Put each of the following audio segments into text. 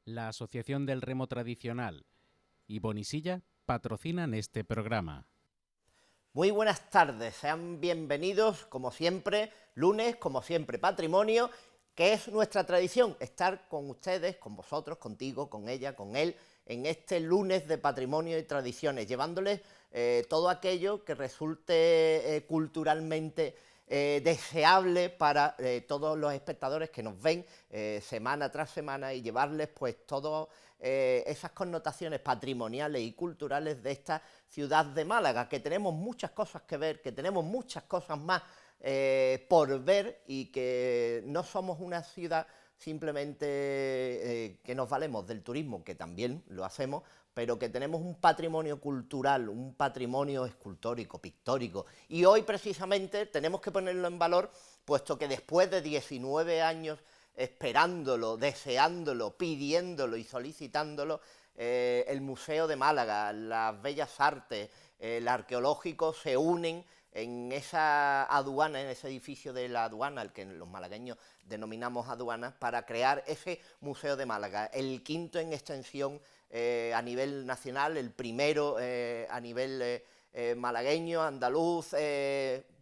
La Asociación del Remo Tradicional y Bonisilla patrocinan este programa. Muy buenas tardes, sean bienvenidos, como siempre, lunes, como siempre, patrimonio, que es nuestra tradición, estar con ustedes, con vosotros, contigo, con ella, con él, en este lunes de patrimonio y tradiciones, llevándoles todo aquello que resulte culturalmente deseable para todos los espectadores que nos ven semana tras semana, y llevarles pues todo esas connotaciones patrimoniales y culturales de esta ciudad de Málaga, que tenemos muchas cosas que ver, que tenemos muchas cosas más por ver, y que no somos una ciudad simplemente que nos valemos del turismo, que también lo hacemos, pero que tenemos un patrimonio cultural, un patrimonio escultórico, pictórico, y hoy precisamente tenemos que ponerlo en valor, puesto que después de 19 años esperándolo, deseándolo, pidiéndolo y solicitándolo, el Museo de Málaga, las Bellas Artes, el arqueológico se unen en esa aduana, en ese edificio de la aduana, el que los malagueños denominamos aduana, para crear ese Museo de Málaga, el quinto en extensión a nivel nacional, el primero a nivel malagueño, andaluz,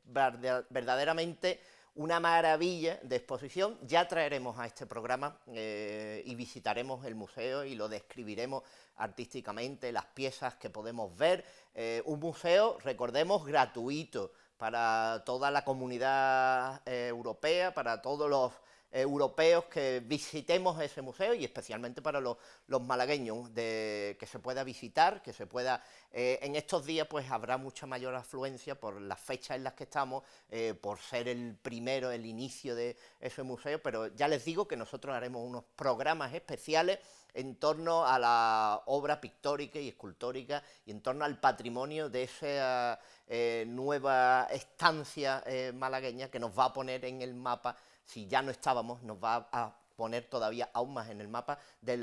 verdaderamente una maravilla de exposición. Ya traeremos a este programa y visitaremos el museo y lo describiremos artísticamente, las piezas que podemos ver. Un museo, recordemos, gratuito para toda la comunidad europea, para todos los europeos que visitemos ese museo, y especialmente para los malagueños, que se pueda visitar, que se pueda... en estos días pues habrá mucha mayor afluencia por las fechas en las que estamos, por ser el primero, el inicio de ese museo, pero ya les digo que nosotros haremos unos programas especiales en torno a la obra pictórica y escultórica y en torno al patrimonio de esa nueva estancia malagueña, que nos va a poner en el mapa, si ya no estábamos, nos va a poner todavía aún más en el mapa de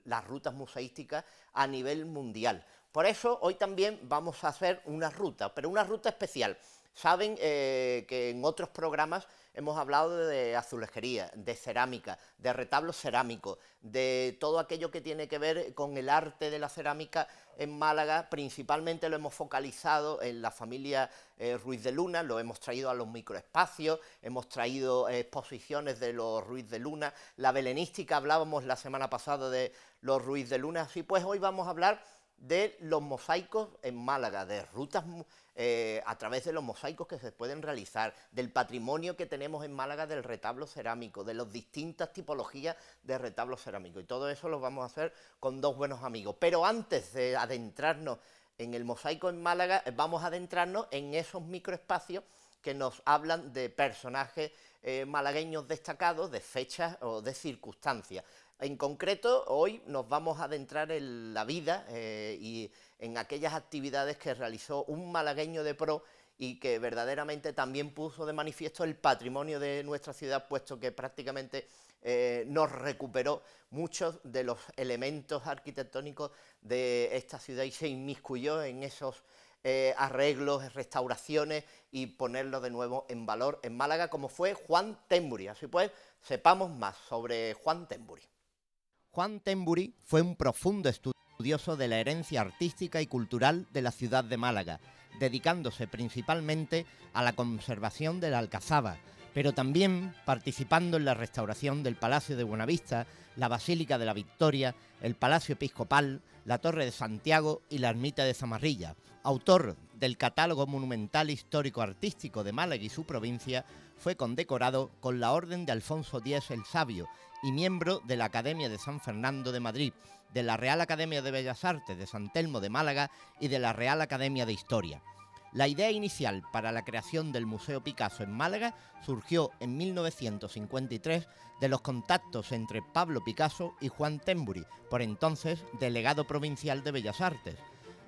las rutas museísticas a nivel mundial. Por eso hoy también vamos a hacer una ruta, pero una ruta especial. Saben que en otros programas hemos hablado de azulejería, de cerámica, de retablos cerámicos, de todo aquello que tiene que ver con el arte de la cerámica en Málaga. Principalmente lo hemos focalizado en la familia Ruiz de Luna, lo hemos traído a los microespacios, hemos traído exposiciones de los Ruiz de Luna, la belenística, hablábamos la semana pasada de los Ruiz de Luna. Así pues, hoy vamos a hablar de los mosaicos en Málaga, de rutas a través de los mosaicos que se pueden realizar, del patrimonio que tenemos en Málaga del retablo cerámico, de las distintas tipologías de retablo cerámico, y todo eso lo vamos a hacer con dos buenos amigos. Pero antes de adentrarnos en el mosaico en Málaga, vamos a adentrarnos en esos microespacios que nos hablan de personajes malagueños destacados, de fechas o de circunstancias. En concreto, hoy nos vamos a adentrar en la vida y en aquellas actividades que realizó un malagueño de pro, y que verdaderamente también puso de manifiesto el patrimonio de nuestra ciudad, puesto que prácticamente nos recuperó muchos de los elementos arquitectónicos de esta ciudad y se inmiscuyó en esos arreglos, restauraciones, y ponerlo de nuevo en valor en Málaga, como fue Juan Temburi. Así pues, sepamos más sobre Juan Temburi. Juan Temburi fue un profundo estudioso de la herencia artística y cultural de la ciudad de Málaga, dedicándose principalmente a la conservación de la Alcazaba, pero también participando en la restauración del Palacio de Buenavista, la Basílica de la Victoria, el Palacio Episcopal, la Torre de Santiago y la Ermita de Zamarrilla. Autor del Catálogo Monumental Histórico-Artístico de Málaga y su provincia, fue condecorado con la Orden de Alfonso X el Sabio y miembro de la Academia de San Fernando de Madrid, de la Real Academia de Bellas Artes de San Telmo de Málaga y de la Real Academia de Historia. La idea inicial para la creación del Museo Picasso en Málaga surgió en 1953 de los contactos entre Pablo Picasso y Juan Temburi, por entonces delegado provincial de Bellas Artes.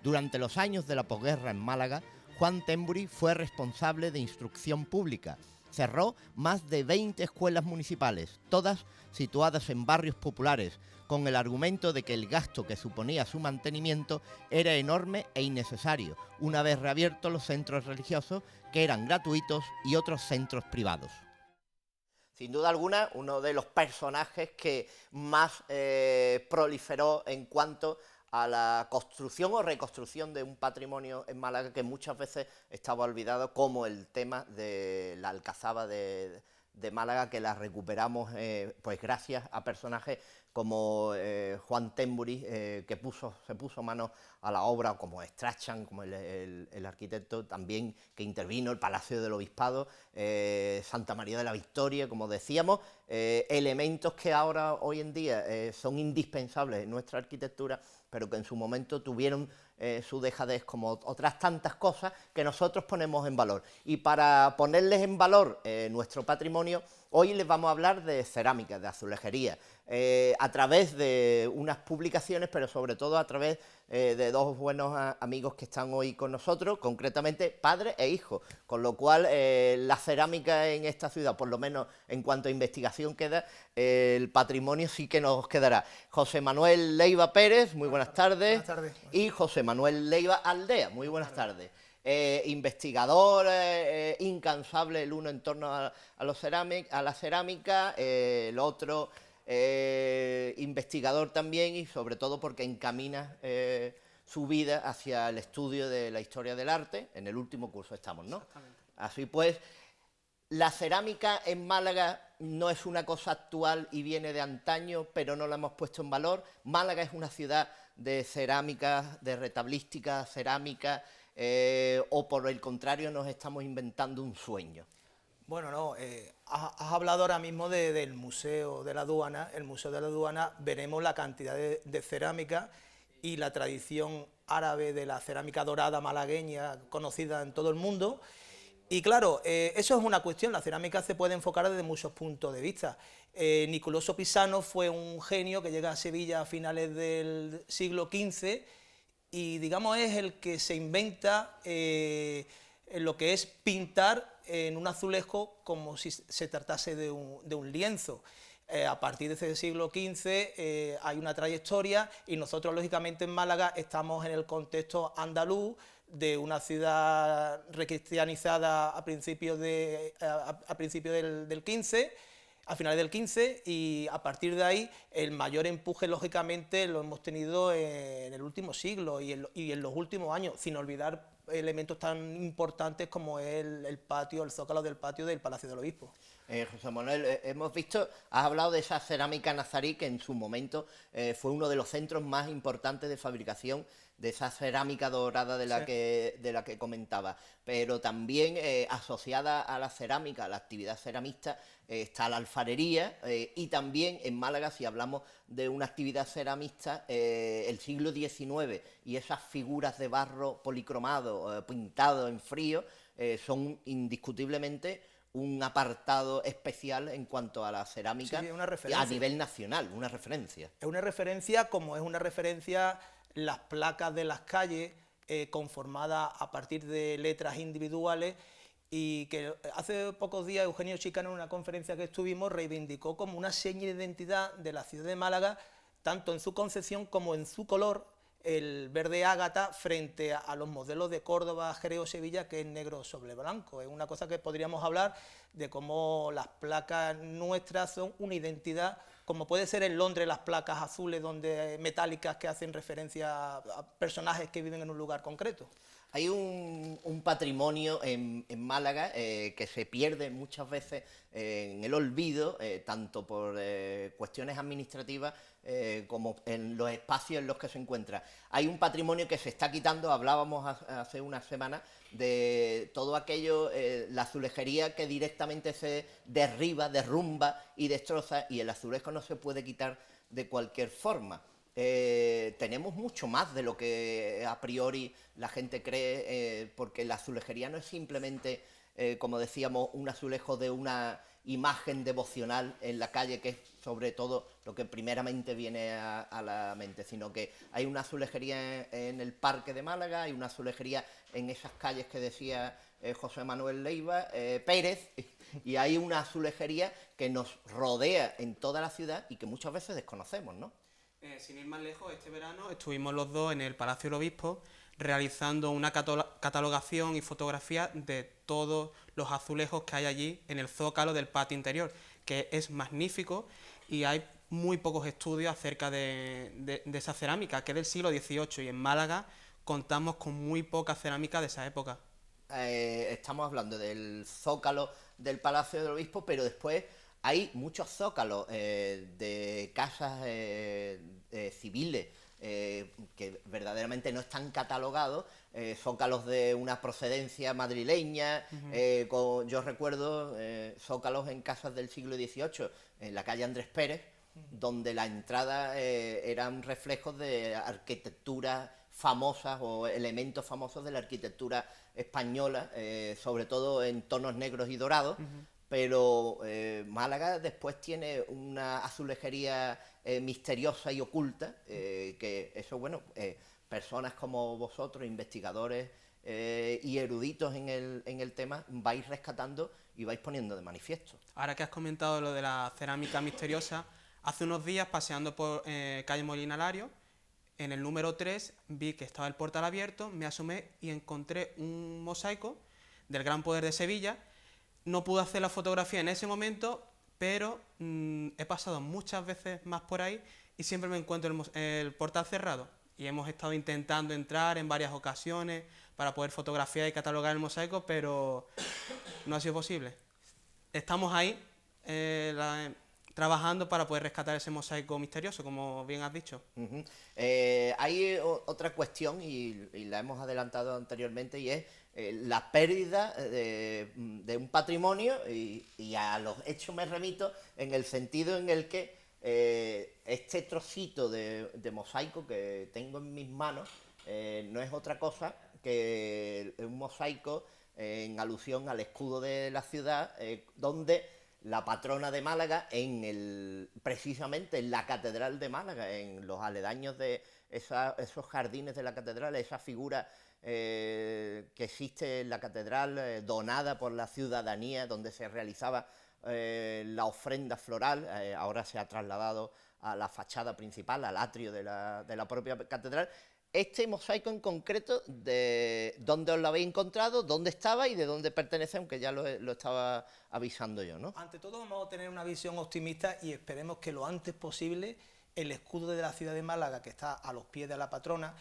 Durante los años de la posguerra en Málaga, Juan Temburi fue responsable de instrucción pública. Cerró más de 20 escuelas municipales, todas situadas en barrios populares, con el argumento de que el gasto que suponía su mantenimiento era enorme e innecesario, una vez reabiertos los centros religiosos, que eran gratuitos, y otros centros privados. Sin duda alguna, uno de los personajes que más proliferó en cuanto a la construcción o reconstrucción de un patrimonio en Málaga que muchas veces estaba olvidado, como el tema de la Alcazaba de Málaga, que la recuperamos pues gracias a personajes como Juan Temburi, que se puso mano a la obra, como Strachan, como el arquitecto también que intervino, el Palacio del Obispado, Santa María de la Victoria, como decíamos, elementos que ahora, hoy en día, son indispensables en nuestra arquitectura, pero que en su momento tuvieron su dejadez, como otras tantas cosas que nosotros ponemos en valor. Y para ponerles en valor nuestro patrimonio, hoy les vamos a hablar de cerámica, de azulejería, a través de unas publicaciones, pero sobre todo a través de dos buenos amigos que están hoy con nosotros, concretamente padre e hijo, con lo cual la cerámica en esta ciudad, por lo menos en cuanto a investigación queda, el patrimonio sí que nos quedará. José Manuel Leiva Pérez, muy buenas tardes. Buenas tardes. Y José Manuel Leiva Aldea, muy buenas tardes. Investigador incansable, el uno en torno a la cerámica, el otro investigador también, y sobre todo porque encamina su vida hacia el estudio de la historia del arte. En el último curso estamos, ¿no? Exactamente. Así pues, la cerámica en Málaga no es una cosa actual y viene de antaño, pero no la hemos puesto en valor. Málaga es una ciudad de cerámica, de retablística, cerámica, o por el contrario nos estamos inventando un sueño. Bueno, no, has hablado ahora mismo del Museo de la Aduana. El Museo de la Aduana, veremos la cantidad de cerámica y la tradición árabe de la cerámica dorada malagueña, conocida en todo el mundo. Y claro, eso es una cuestión, la cerámica se puede enfocar desde muchos puntos de vista. Nicoloso Pisano fue un genio que llega a Sevilla a finales del siglo XV y, digamos, es el que se inventa lo que es pintar en un azulejo como si se tratase de un lienzo. A partir de ese siglo XV hay una trayectoria y nosotros, lógicamente, en Málaga estamos en el contexto andaluz de una ciudad recristianizada a principios del XV, a finales del XV, y a partir de ahí el mayor empuje, lógicamente, lo hemos tenido en el último siglo y en los últimos años, sin olvidar elementos tan importantes como el patio, el zócalo del patio del Palacio del Obispo. José Manuel, hemos visto, has hablado de esa cerámica nazarí que en su momento fue uno de los centros más importantes de fabricación de esa cerámica dorada de la que comentaba, pero también asociada a la cerámica, a la actividad ceramista, está la alfarería, y también en Málaga, si hablamos de una actividad ceramista, el siglo XIX y esas figuras de barro policromado, pintado en frío, son indiscutiblemente un apartado especial en cuanto a la cerámica, sí, una referencia a nivel nacional, una referencia. Es una referencia, como es una referencia las placas de las calles, conformadas a partir de letras individuales, y que hace pocos días Eugenio Chicano, en una conferencia que estuvimos, reivindicó como una seña de identidad de la ciudad de Málaga, tanto en su concepción como en su color, el verde ágata frente a los modelos de Córdoba, Jerez o Sevilla, que es negro sobre blanco. Es una cosa que podríamos hablar de cómo las placas nuestras son una identidad, como puede ser en Londres las placas azules metálicas que hacen referencia a personajes que viven en un lugar concreto. Hay un patrimonio en Málaga que se pierde muchas veces en el olvido, tanto por cuestiones administrativas como en los espacios en los que se encuentra. Hay un patrimonio que se está quitando, hablábamos hace unas semanas, de todo aquello, la azulejería que directamente se derrumba y destroza, y el azulejo no se puede quitar de cualquier forma. Tenemos mucho más de lo que a priori la gente cree, porque la azulejería no es simplemente, como decíamos, un azulejo de una imagen devocional en la calle, que es sobre todo lo que primeramente viene a la mente, sino que hay una azulejería en el Parque de Málaga, hay una azulejería en esas calles que decía José Manuel Leiva Pérez, y hay una azulejería que nos rodea en toda la ciudad y que muchas veces desconocemos, ¿no? Sin ir más lejos, este verano estuvimos los dos en el Palacio del Obispo realizando una catalogación y fotografía de todos los azulejos que hay allí en el zócalo del patio interior, que es magnífico y hay muy pocos estudios acerca de esa cerámica, que es del siglo XVIII, y en Málaga contamos con muy poca cerámica de esa época. Estamos hablando del zócalo del Palacio del Obispo, pero después hay muchos zócalos de casas civiles que verdaderamente no están catalogados, zócalos de una procedencia madrileña, yo recuerdo zócalos en casas del siglo XVIII, en la calle Andrés Pérez, donde la entrada eran reflejos de arquitectura famosas o elementos famosos de la arquitectura española, sobre todo en tonos negros y dorados, pero Málaga después tiene una azulejería misteriosa y oculta, que eso, bueno, personas como vosotros, investigadores y eruditos en el tema, vais rescatando y vais poniendo de manifiesto. Ahora que has comentado lo de la cerámica misteriosa, hace unos días, paseando por calle Molina Lario, en el número 3 vi que estaba el portal abierto, me asomé y encontré un mosaico del Gran Poder de Sevilla. No pude hacer la fotografía en ese momento, pero he pasado muchas veces más por ahí y siempre me encuentro el portal cerrado. Y hemos estado intentando entrar en varias ocasiones para poder fotografiar y catalogar el mosaico, pero no ha sido posible. Estamos ahí trabajando para poder rescatar ese mosaico misterioso, como bien has dicho. Hay otra cuestión, y la hemos adelantado anteriormente, y es la pérdida de un patrimonio, y a los hechos me remito en el sentido en el que este trocito de mosaico que tengo en mis manos no es otra cosa que un mosaico en alusión al escudo de la ciudad, donde la patrona de Málaga, precisamente en la Catedral de Málaga, en los aledaños de esos jardines de la Catedral, esa figura que existe en la Catedral, donada por la ciudadanía, donde se realizaba la ofrenda floral, ahora se ha trasladado a la fachada principal, al atrio de la propia Catedral. Este mosaico en concreto, ¿de dónde os lo habéis encontrado, dónde estaba y de dónde pertenece, aunque ya lo estaba avisando yo, ¿no? Ante todo vamos a tener una visión optimista y esperemos que lo antes posible el escudo de la ciudad de Málaga, que está a los pies de la patrona,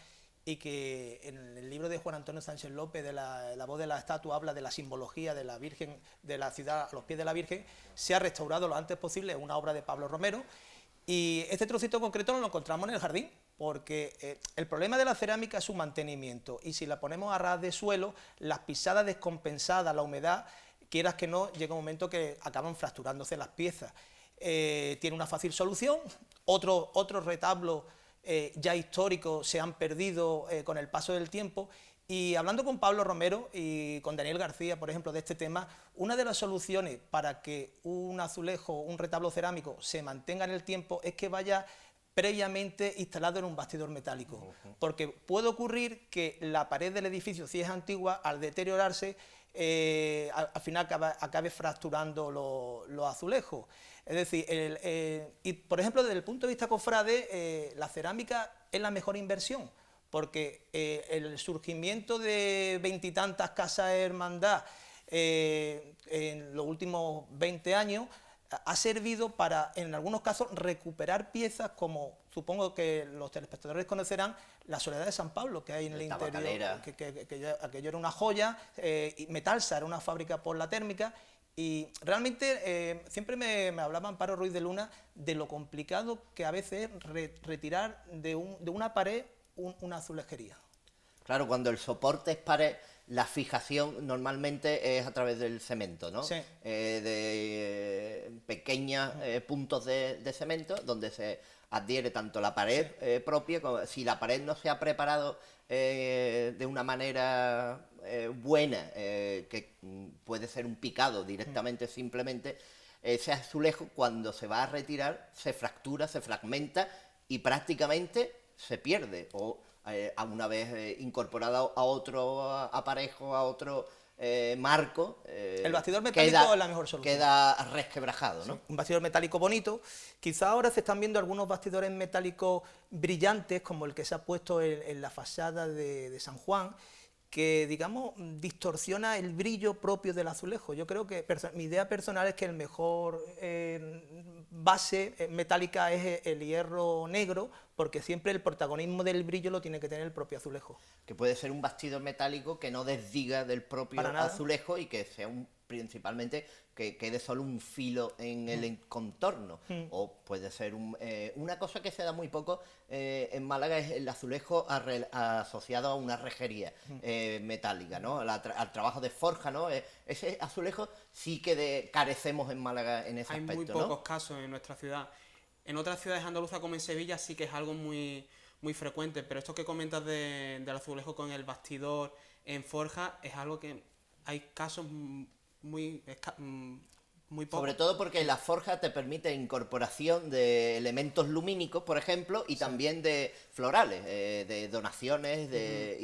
y que en el libro de Juan Antonio Sánchez López, de la voz de la estatua, habla de la simbología de la Virgen, de la ciudad a los pies de la Virgen, sea restaurado lo antes posible. Es una obra de Pablo Romero, y este trocito concreto lo encontramos en el jardín, porque el problema de la cerámica es su mantenimiento, y si la ponemos a ras de suelo, las pisadas descompensadas, la humedad, quieras que no, llega un momento que acaban fracturándose las piezas. Tiene una fácil solución. Otros retablos ya históricos se han perdido con el paso del tiempo, y hablando con Pablo Romero y con Daniel García, por ejemplo, de este tema, una de las soluciones para que un azulejo, un retablo cerámico se mantenga en el tiempo es que vaya previamente instalado en un bastidor metálico, porque puede ocurrir que la pared del edificio, si es antigua, al deteriorarse, al final acabe fracturando los azulejos. Es decir, y por ejemplo, desde el punto de vista cofrade, la cerámica es la mejor inversión, porque el surgimiento de veintitantas casas de hermandad en los últimos 20 años ha servido para, en algunos casos, recuperar piezas como, supongo que los telespectadores conocerán, la Soledad de San Pablo, que hay en el interior, que aquello era una joya, y Metalsa era una fábrica por la térmica, y realmente siempre me hablaba Amparo Ruiz de Luna de lo complicado que a veces es retirar de una pared una azulejería. Claro, cuando el soporte es pared, la fijación normalmente es a través del cemento, ¿no? Sí. De pequeños puntos de cemento donde se adhiere tanto la pared propia, como si la pared no se ha preparado de una manera buena, que puede ser un picado directamente, simplemente, ese azulejo cuando se va a retirar se fractura, se fragmenta y prácticamente se pierde, o una vez incorporado a otro aparejo, a otro marco, el bastidor metálico es la mejor solución. Queda resquebrajado, ¿no? Sí, un bastidor metálico bonito. Quizá ahora se están viendo algunos bastidores metálicos brillantes, como el que se ha puesto en la fachada de San Juan, que, digamos, distorsiona el brillo propio del azulejo. Yo creo que mi idea personal es que el mejor base metálica es el hierro negro, porque siempre el protagonismo del brillo lo tiene que tener el propio azulejo. Que puede ser un bastidor metálico que no desdiga del propio azulejo y que sea principalmente que quede solo un filo en el contorno. O puede ser una cosa que se da muy poco en Málaga, es el azulejo asociado a una rejería metálica, ¿no? Al trabajo de forja, ¿no? Ese azulejo sí que carecemos en Málaga en ese aspecto, ¿no? Hay muy pocos casos en nuestra ciudad. En otras ciudades andaluzas como en Sevilla sí que es algo muy frecuente, pero esto que comentas del azulejo con el bastidor en forja es algo que hay casos muy pocos. Sobre todo porque la forja te permite incorporación de elementos lumínicos, por ejemplo, y también de florales, de donaciones.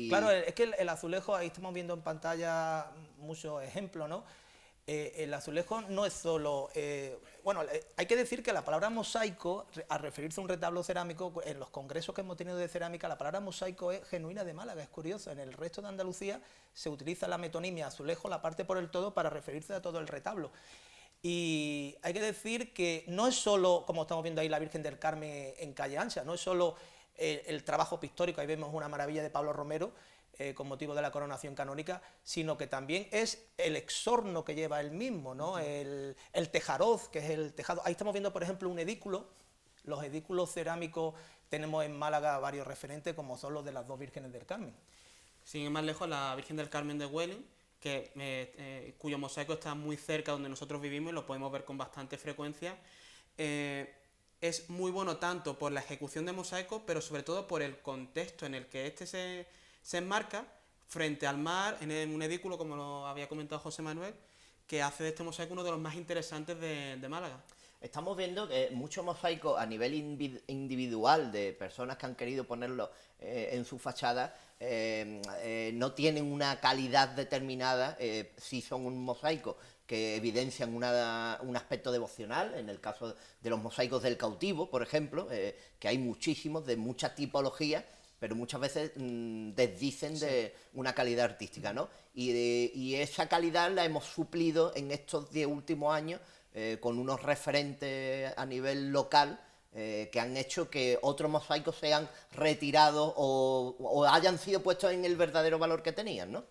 Claro, es que el azulejo, ahí estamos viendo en pantalla muchos ejemplos, ¿no? El azulejo no es solo... bueno, hay que decir que la palabra mosaico, al referirse a un retablo cerámico, en los congresos que hemos tenido de cerámica, la palabra mosaico es genuina de Málaga, es curioso. En el resto de Andalucía se utiliza la metonimia azulejo, la parte por el todo, para referirse a todo el retablo. Y hay que decir que no es solo, como estamos viendo ahí, la Virgen del Carmen en Calle Ancha, no es solo el trabajo pictórico, ahí vemos una maravilla de Pablo Romero, con motivo de la coronación canónica, sino que también es el exorno que lleva él mismo, ¿no? El tejaroz, que es el tejado. Ahí estamos viendo, por ejemplo, un edículo. Los edículos cerámicos tenemos en Málaga varios referentes, como son los de las dos Vírgenes del Carmen. Sin ir más lejos, la Virgen del Carmen de Huelin, cuyo mosaico está muy cerca donde nosotros vivimos y lo podemos ver con bastante frecuencia. Es muy bueno tanto por la ejecución de mosaico, pero sobre todo por el contexto en el que este se enmarca frente al mar, en un edículo, como lo había comentado José Manuel, que hace de este mosaico uno de los más interesantes de Málaga. Estamos viendo que muchos mosaicos a nivel individual de personas que han querido ponerlo en su fachada no tienen una calidad determinada, si son un mosaico que evidencian un aspecto devocional, en el caso de los mosaicos del cautivo, por ejemplo, que hay muchísimos, de muchas tipologías, pero muchas veces desdicen de una calidad artística, ¿no? Y esa calidad la hemos suplido en estos 10 últimos años con unos referentes a nivel local que han hecho que otros mosaicos sean retirados o hayan sido puestos en el verdadero valor que tenían, ¿no?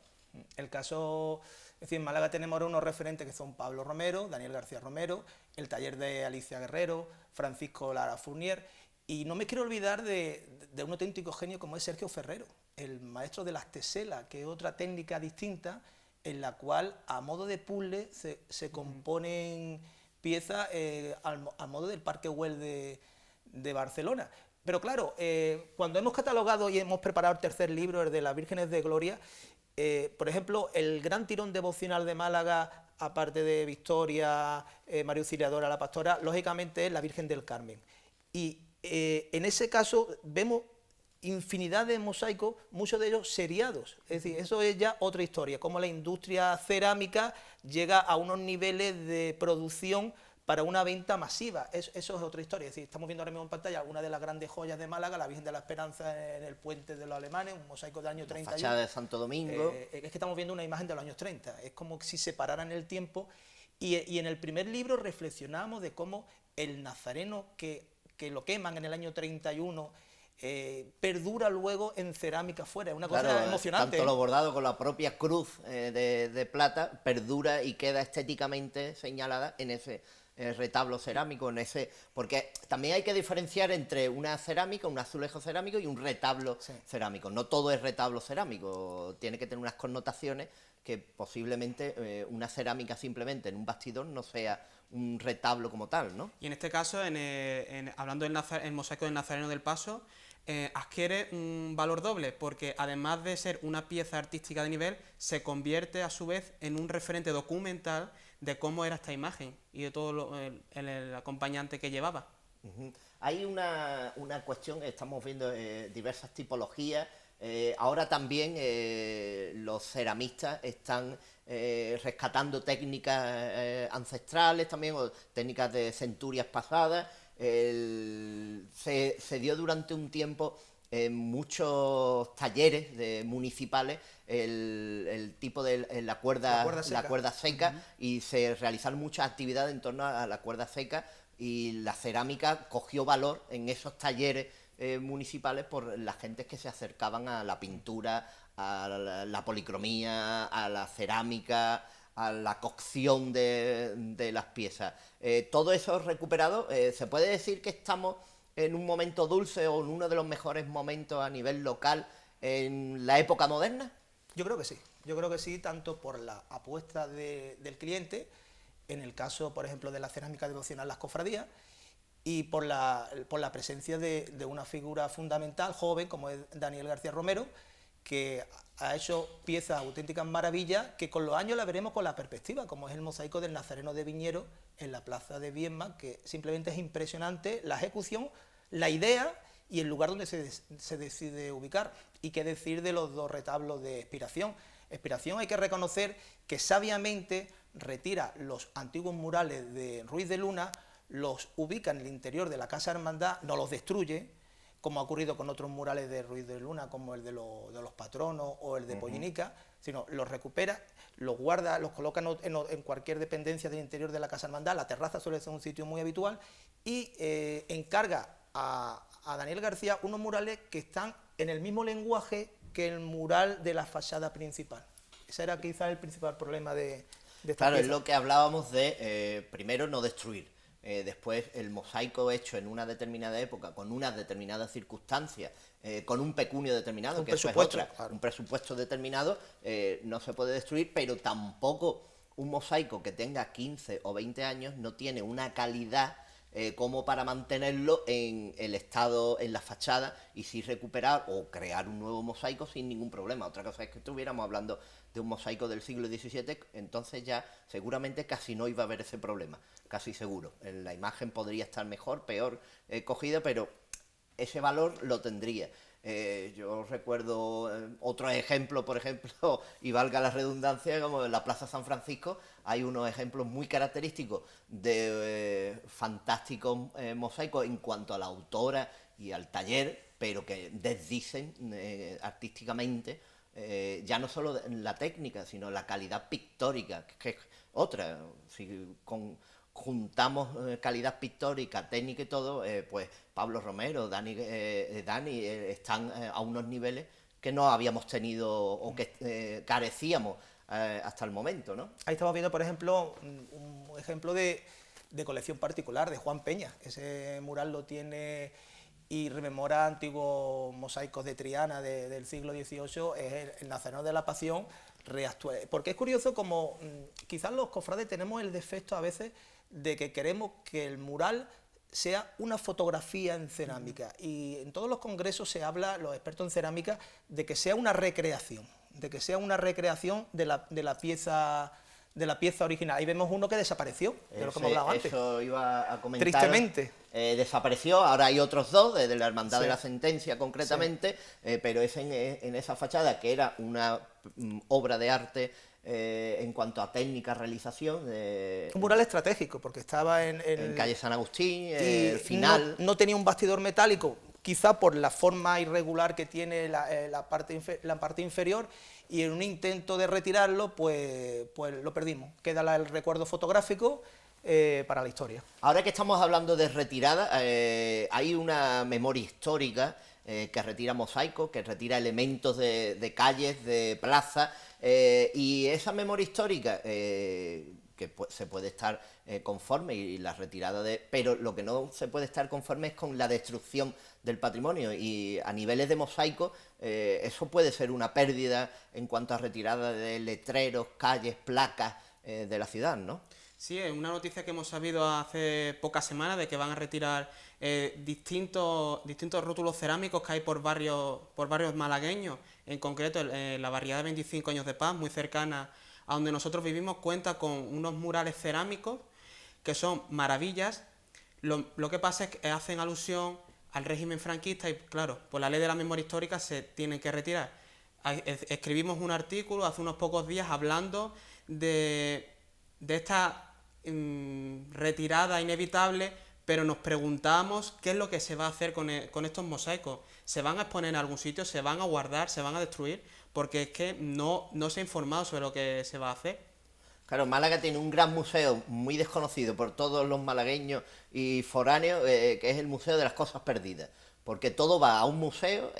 El caso... Es decir, en Málaga tenemos ahora unos referentes que son Pablo Romero, Daniel García Romero, el taller de Alicia Guerrero, Francisco Lara Fournier, y no me quiero olvidar de un auténtico genio como es Sergio Ferrero, el maestro de las teselas, que es otra técnica distinta en la cual a modo de puzzle se componen piezas al modo del Parque Güell de Barcelona. Pero claro, cuando hemos catalogado y hemos preparado el tercer libro, el de las Vírgenes de Gloria, por ejemplo, el gran tirón devocional de Málaga, aparte de Victoria, María Auxiliadora, la Pastora, lógicamente es la Virgen del Carmen. Y en ese caso vemos infinidad de mosaicos, muchos de ellos seriados. Es decir, eso es ya otra historia, cómo la industria cerámica llega a unos niveles de producción para una venta masiva. Eso es otra historia. Es decir, estamos viendo ahora mismo en pantalla una de las grandes joyas de Málaga, la Virgen de la Esperanza en el Puente de los Alemanes, un mosaico del año 31. La fachada de Santo Domingo. Es que estamos viendo una imagen de los años 30. Es como si se pararan el tiempo. Y en el primer libro reflexionamos de cómo el nazareno que lo queman en el año 31 perdura luego en cerámica fuera. Es una cosa emocionante. Tanto lo bordado con la propia cruz de plata perdura y queda estéticamente señalada en ese retablo cerámico, porque también hay que diferenciar entre una cerámica, un azulejo cerámico y un retablo cerámico. No todo es retablo cerámico, tiene que tener unas connotaciones que posiblemente una cerámica simplemente en un bastidor no sea un retablo como tal, ¿no? Y en este caso, hablando del mosaico del Nazareno del Paso, adquiere un valor doble, porque además de ser una pieza artística de nivel, se convierte a su vez en un referente documental de cómo era esta imagen y de todo el acompañante que llevaba. Hay una cuestión, estamos viendo diversas tipologías. Ahora también los ceramistas están rescatando técnicas ancestrales también, o técnicas de centurias pasadas. Se dio durante un tiempo en muchos talleres municipales el tipo de la cuerda seca y se realizaron muchas actividades en torno a la cuerda seca, y la cerámica cogió valor en esos talleres municipales por las gentes que se acercaban a la pintura, a la policromía, a la cerámica, a la cocción de las piezas. Todo eso recuperado. Se puede decir que estamos en un momento dulce o en uno de los mejores momentos a nivel local en la época moderna. Yo creo que sí, tanto por la apuesta del cliente, en el caso, por ejemplo, de la cerámica devocional, las cofradías, y por la presencia de una figura fundamental, joven, como es Daniel García Romero, que ha hecho piezas auténticas maravillas, que con los años la veremos con la perspectiva, como es el mosaico del Nazareno de Viñero en la plaza de Viedma, que simplemente es impresionante la ejecución, la idea y el lugar donde se decide ubicar. Y qué decir de los dos retablos de Expiración. Expiración, hay que reconocer que sabiamente retira los antiguos murales de Ruiz de Luna, los ubica en el interior de la Casa Hermandad, no los destruye, como ha ocurrido con otros murales de Ruiz de Luna, como el de los patronos o el de Pollinica, sino los recupera, los guarda, los coloca en cualquier dependencia del interior de la Casa Hermandad. La terraza suele ser un sitio muy habitual, y encarga a Daniel García unos murales que están en el mismo lenguaje que el mural de la fachada principal. Ese era quizás el principal problema de esta Claro, pieza. es lo que hablábamos de, primero, no destruir. Después, el mosaico hecho en una determinada época, con unas determinadas circunstancias, con un pecunio determinado, que eso es otra, claro. un presupuesto determinado, no se puede destruir, pero tampoco un mosaico que tenga 15 o 20 años no tiene una calidad como para mantenerlo en el estado, en la fachada, y sí recuperar o crear un nuevo mosaico sin ningún problema. Otra cosa es que estuviéramos hablando de un mosaico del siglo XVII, entonces ya seguramente casi no iba a haber ese problema, casi seguro. La imagen podría estar mejor, peor cogida, pero ese valor lo tendría. Yo recuerdo otros ejemplos, por ejemplo, y valga la redundancia, como en la Plaza San Francisco, hay unos ejemplos muy característicos de fantásticos mosaicos en cuanto a la autora y al taller, pero que desdicen artísticamente, ya no solo en la técnica, sino la calidad pictórica, que es otra. Si juntamos calidad pictórica, técnica y todo, pues Pablo Romero, Dani están a unos niveles que no habíamos tenido o que carecíamos hasta el momento, ¿no? Ahí estamos viendo, por ejemplo, un ejemplo de colección particular de Juan Peña. Ese mural lo tiene y rememora antiguos mosaicos de Triana del siglo XVIII, es el Nazareno de la Pasión reactual. Porque es curioso como quizás los cofrades tenemos el defecto a veces de que queremos que el mural sea una fotografía en cerámica, y en todos los congresos se habla, los expertos en cerámica, de que sea una recreación, de la pieza original. Ahí vemos uno que desapareció, de lo que hemos hablado antes. Eso iba a comentar. Tristemente. Desapareció, ahora hay otros dos, de la Hermandad Sí. de la Sentencia concretamente, pero es en esa fachada, que era una obra de arte en cuanto a técnica, realización. Un mural estratégico, porque estaba en calle San Agustín, y el final. no tenía un bastidor metálico, quizá por la forma irregular que tiene la parte inferior, y en un intento de retirarlo, pues lo perdimos. Queda el recuerdo fotográfico para la historia. Ahora que estamos hablando de retirada, hay una memoria histórica que retira mosaicos, que retira elementos de calles, de plazas, y esa memoria histórica que se puede estar conforme, y la retirada pero lo que no se puede estar conforme es con la destrucción del patrimonio, y a niveles de mosaico eso puede ser una pérdida en cuanto a retirada de letreros, calles, placas de la ciudad, ¿no? Sí, es una noticia que hemos sabido hace pocas semanas, de que van a retirar distintos rótulos cerámicos que hay por barrios malagueños. En concreto, la barriada de 25 años de paz, muy cercana a donde nosotros vivimos, cuenta con unos murales cerámicos que son maravillas. Lo que pasa es que hacen alusión al régimen franquista y, claro, por la ley de la memoria histórica se tienen que retirar. Escribimos un artículo hace unos pocos días hablando de esta retirada inevitable, pero nos preguntábamos qué es lo que se va a hacer con estos mosaicos. ¿Se van a exponer en algún sitio? ¿Se van a guardar? ¿Se van a destruir? Porque es que no se ha informado sobre lo que se va a hacer. Claro, Málaga tiene un gran museo muy desconocido por todos los malagueños y foráneos, que es el Museo de las Cosas Perdidas. Porque todo va a un museo,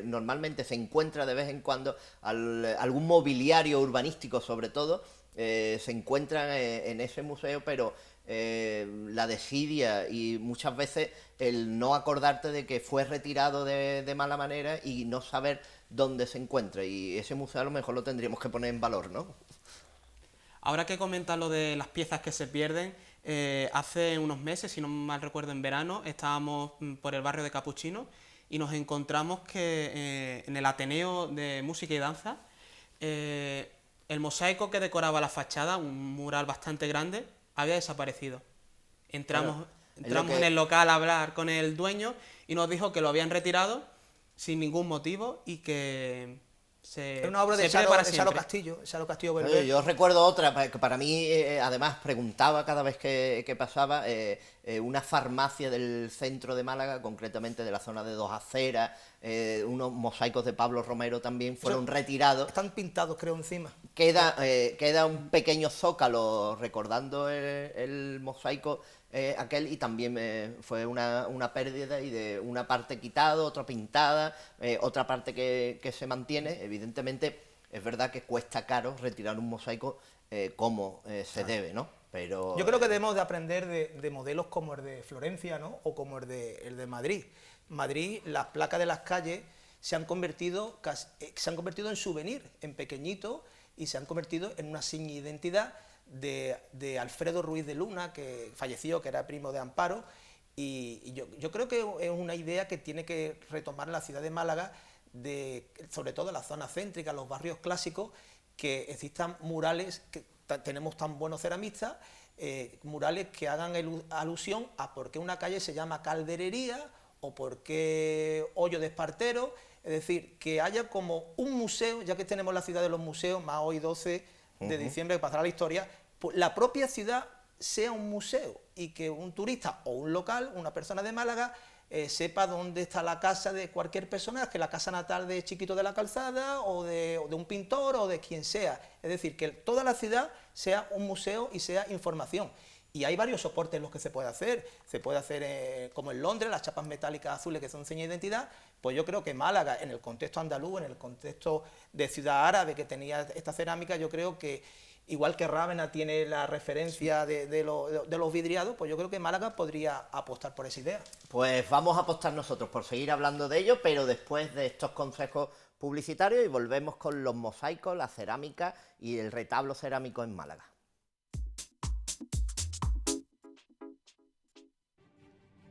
normalmente se encuentra de vez en cuando algún mobiliario urbanístico sobre todo, se encuentra en ese museo, pero la desidia y muchas veces el no acordarte de que fue retirado de mala manera y no saber dónde se encuentra. Y ese museo a lo mejor lo tendríamos que poner en valor, ¿no? Ahora que comentas lo de las piezas que se pierden, hace unos meses, si no mal recuerdo en verano, estábamos por el barrio de Capuchino y nos encontramos que en el Ateneo de Música y Danza, el mosaico que decoraba la fachada, un mural bastante grande, había desaparecido. Entramos en el local a hablar con el dueño y nos dijo que lo habían retirado sin ningún motivo y que es una obra de Salo Castillo, Berber. Yo recuerdo otra, que para mí, además, preguntaba cada vez que pasaba, una farmacia del centro de Málaga, concretamente de la zona de Dos Aceras, unos mosaicos de Pablo Romero también fueron retirados. Están pintados, creo, encima. Queda un pequeño zócalo recordando el mosaico aquel, y también fue una pérdida, y de una parte quitada, otra pintada, otra parte que se mantiene. Evidentemente es verdad que cuesta caro retirar un mosaico como se debe, ¿no? Pero yo creo que debemos de aprender de modelos como el de Florencia, ¿no? O como el de Madrid. Madrid, las placas de las calles se han convertido en souvenir, en pequeñito, y se han convertido en una seña de identidad de Alfredo Ruiz de Luna, que falleció, que era primo de Amparo, y yo creo que es una idea que tiene que retomar la ciudad de Málaga, sobre todo en la zona céntrica, los barrios clásicos, que existan murales, que tenemos tan buenos ceramistas, murales que hagan alusión a por qué una calle se llama Calderería o por qué Hoyo de Espartero, es decir, que haya como un museo, ya que tenemos la ciudad de los museos, más hoy 12 de diciembre, que pasará la historia, pues la propia ciudad sea un museo y que un turista o un local, una persona de Málaga, sepa dónde está la casa de cualquier personaje, la casa natal de Chiquito de la Calzada o de un pintor o de quien sea. Es decir, que toda la ciudad sea un museo y sea información. Y hay varios soportes en los que se puede hacer. Se puede hacer como en Londres, las chapas metálicas azules que son seña de identidad. Pues yo creo que Málaga, en el contexto andaluz, en el contexto de ciudad árabe que tenía esta cerámica, yo creo que, igual que Rávena tiene la referencia de los vidriados, pues yo creo que Málaga podría apostar por esa idea. Pues vamos a apostar nosotros por seguir hablando de ello, pero después de estos consejos publicitarios, y volvemos con los mosaicos, la cerámica y el retablo cerámico en Málaga.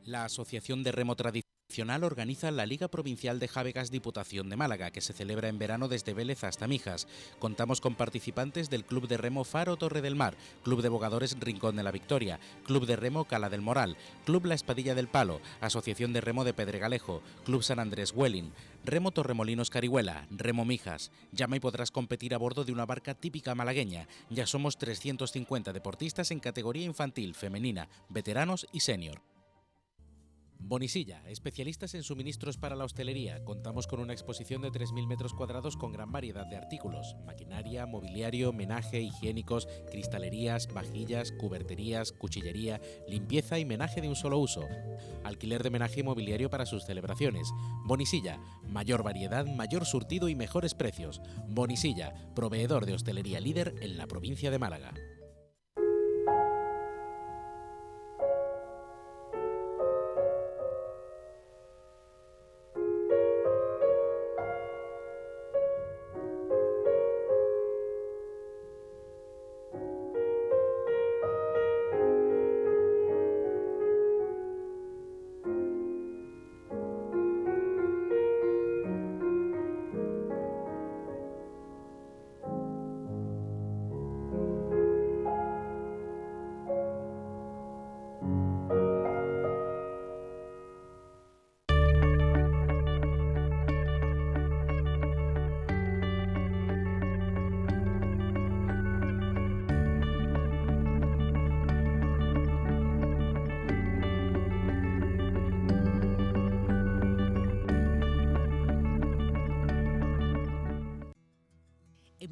La Asociación de Remo Tradicional organiza la Liga Provincial de Jávegas Diputación de Málaga, que se celebra en verano desde Vélez hasta Mijas. Contamos con participantes del Club de Remo Faro Torre del Mar, Club de Bogadores Rincón de la Victoria, Club de Remo Cala del Moral, Club La Espadilla del Palo, Asociación de Remo de Pedregalejo, Club San Andrés Huelin, Remo Torremolinos Carihuela, Remo Mijas. Llama y podrás competir a bordo de una barca típica malagueña. Ya somos 350 deportistas en categoría infantil, femenina, veteranos y senior. Bonisilla, especialistas en suministros para la hostelería. Contamos con una exposición de 3.000 metros cuadrados con gran variedad de artículos: maquinaria, mobiliario, menaje, higiénicos, cristalerías, vajillas, cuberterías, cuchillería, limpieza y menaje de un solo uso. Alquiler de menaje y mobiliario para sus celebraciones. Bonisilla, mayor variedad, mayor surtido y mejores precios. Bonisilla, proveedor de hostelería líder en la provincia de Málaga.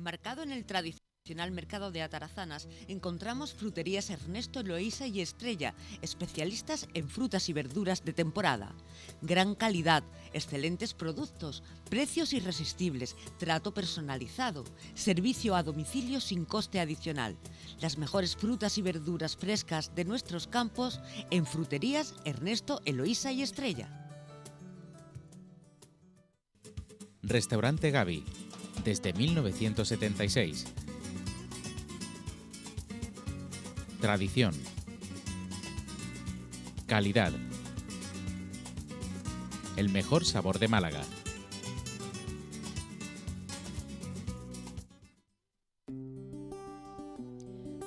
Embarcado en el tradicional mercado de Atarazanas, encontramos fruterías Ernesto, Eloísa y Estrella, especialistas en frutas y verduras de temporada. Gran calidad, excelentes productos, precios irresistibles, trato personalizado, servicio a domicilio sin coste adicional. Las mejores frutas y verduras frescas de nuestros campos en fruterías Ernesto, Eloísa y Estrella. Restaurante Gaby, desde 1976. Tradición. Calidad. El mejor sabor de Málaga.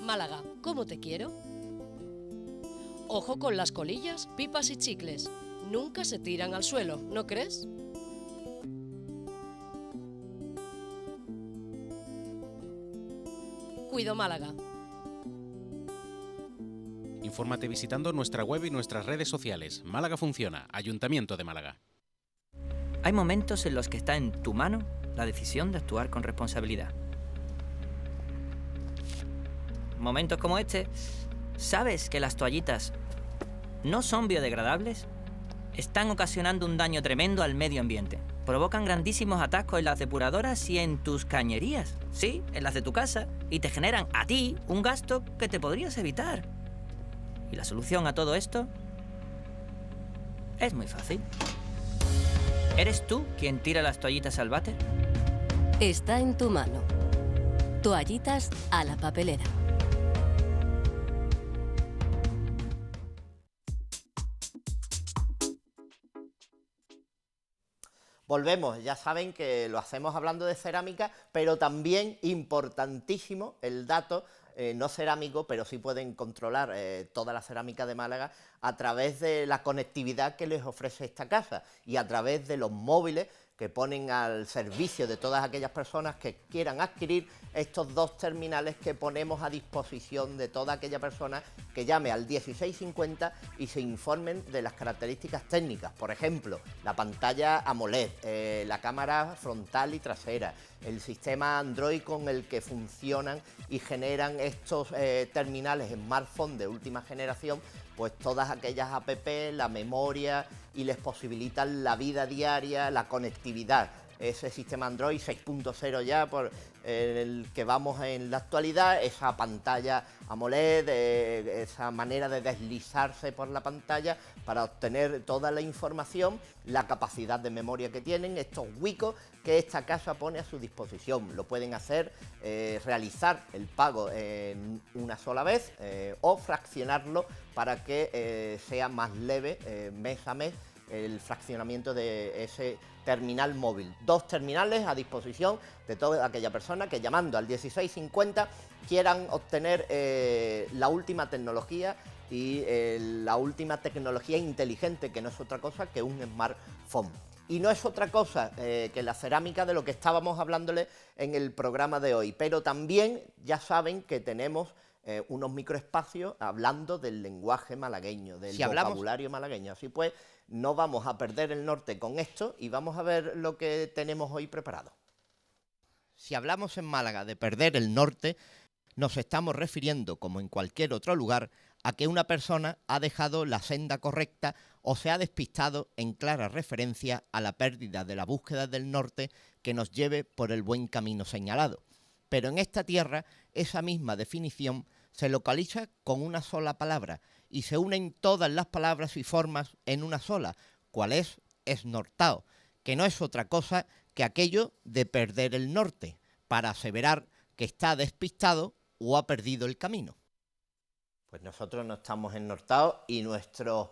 Málaga, ¿cómo te quiero? Ojo con las colillas, pipas y chicles. Nunca se tiran al suelo, ¿no crees? Cuido Málaga. Infórmate visitando nuestra web y nuestras redes sociales. Málaga funciona. Ayuntamiento de Málaga. Hay momentos en los que está en tu mano la decisión de actuar con responsabilidad. Momentos como este, ¿sabes que las toallitas no son biodegradables? Están ocasionando un daño tremendo al medio ambiente. Provocan grandísimos atascos en las depuradoras y en tus cañerías. Sí, en las de tu casa. Y te generan a ti un gasto que te podrías evitar. ¿Y la solución a todo esto? Es muy fácil. ¿Eres tú quien tira las toallitas al váter? Está en tu mano. Toallitas a la papelera. Volvemos, ya saben que lo hacemos hablando de cerámica, pero también importantísimo el dato, no cerámico, pero sí pueden controlar toda la cerámica de Málaga a través de la conectividad que les ofrece esta casa y a través de los móviles que ponen al servicio de todas aquellas personas que quieran adquirir estos dos terminales que ponemos a disposición de toda aquella persona que llame al 1650 y se informen de las características técnicas. Por ejemplo, la pantalla AMOLED, la cámara frontal y trasera, el sistema Android con el que funcionan y generan estos terminales smartphone de última generación, pues todas aquellas app, la memoria, y les posibilitan la vida diaria, la conectividad. Ese sistema Android 6.0 ya, por el que vamos en la actualidad, esa pantalla AMOLED, esa manera de deslizarse por la pantalla para obtener toda la información, la capacidad de memoria que tienen, estos WICOs que esta casa pone a su disposición. Lo pueden hacer, realizar el pago en una sola vez o fraccionarlo para que sea más leve mes a mes el fraccionamiento de ese terminal móvil. Dos terminales a disposición de toda aquella persona que llamando al 1650 quieran obtener la última tecnología y la última tecnología inteligente, que no es otra cosa que un smartphone. Y no es otra cosa que la cerámica de lo que estábamos hablándole en el programa de hoy, pero también ya saben que tenemos unos microespacios hablando del lenguaje malagueño, del vocabulario malagueño. Así pues, no vamos a perder el norte con esto y vamos a ver lo que tenemos hoy preparado. Si hablamos en Málaga de perder el norte, nos estamos refiriendo, como en cualquier otro lugar, a que una persona ha dejado la senda correcta o se ha despistado en clara referencia a la pérdida de la búsqueda del norte que nos lleve por el buen camino señalado. Pero en esta tierra, esa misma definición se localiza con una sola palabra y se unen todas las palabras y formas en una sola, cual es esnortao, que no es otra cosa que aquello de perder el norte, para aseverar que está despistado o ha perdido el camino. Pues nosotros no estamos ennortados y nuestros